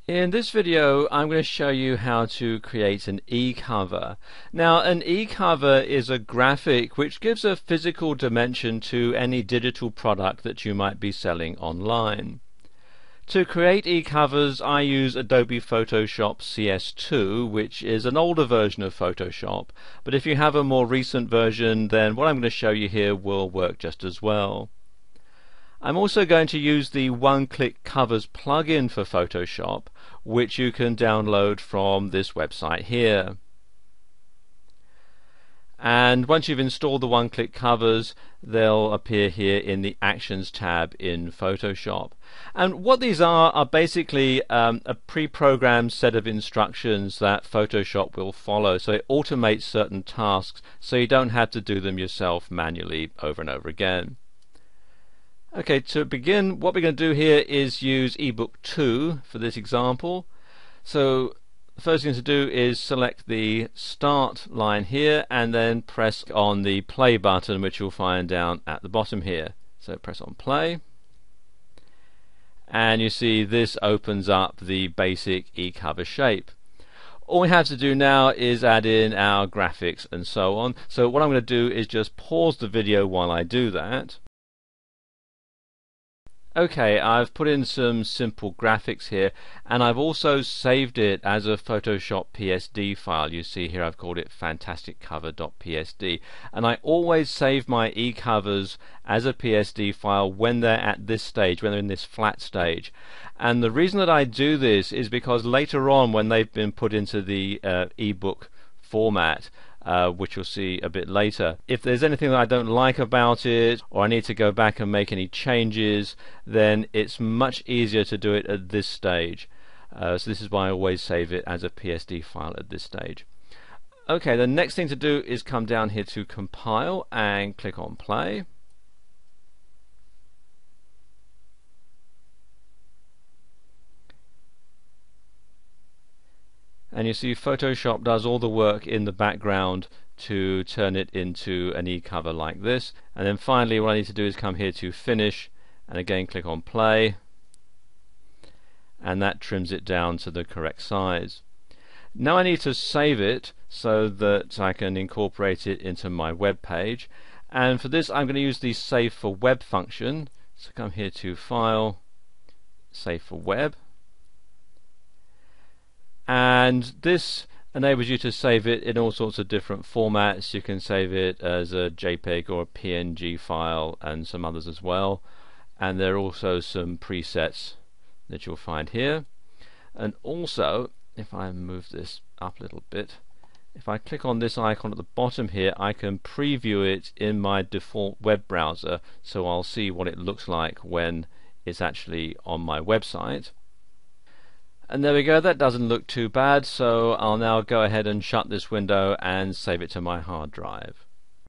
In this video I'm going to show you how to create an e-cover. Now an e-cover is a graphic which gives a physical dimension to any digital product that you might be selling online. To create e-covers I use Adobe Photoshop CS2, which is an older version of Photoshop, but if you have a more recent version then what I'm going to show you here will work just as well. I'm also going to use the one-click covers plugin for Photoshop, which you can download from this website here. And once you've installed the one-click covers, they'll appear here in the Actions tab in Photoshop. And what these are basically a pre-programmed set of instructions that Photoshop will follow. So it automates certain tasks so you don't have to do them yourself manually over and over again. Okay, to begin, what we're going to do here is use ebook 2 for this example. So the first thing to do is select the start line here and then press on the play button, which you'll find down at the bottom here. So press on play and you see this opens up the basic e-cover shape. All we have to do now is add in our graphics and so on. So what I'm going to do is just pause the video while I do that. Okay, I've put in some simple graphics here and I've also saved it as a Photoshop PSD file. You see here I've called it fantasticcover.psd, and I always save my e-covers as a PSD file when they're at this stage, when they're in this flat stage. And the reason that I do this is because later on when they've been put into the ebook format, which you'll see a bit later, if there's anything that I don't like about it or I need to go back and make any changes, then it's much easier to do it at this stage. So this is why I always save it as a PSD file at this stage. Okay, the next thing to do is come down here to compile and click on play. And you see Photoshop does all the work in the background to turn it into an e-cover like this. And then finally what I need to do is come here to finish and again click on play, and that trims it down to the correct size. Now I need to save it so that I can incorporate it into my web page, and for this I'm going to use the Save for Web function. So come here to File, Save for Web, and this enables you to save it in all sorts of different formats. You can save it as a JPEG or a PNG file and some others as well, and there are also some presets that you'll find here. And also, if I move this up a little bit, if I click on this icon at the bottom here, I can preview it in my default web browser, so I'll see what it looks like when it's actually on my website. And there we go, that doesn't look too bad, so I'll now go ahead and shut this window and save it to my hard drive.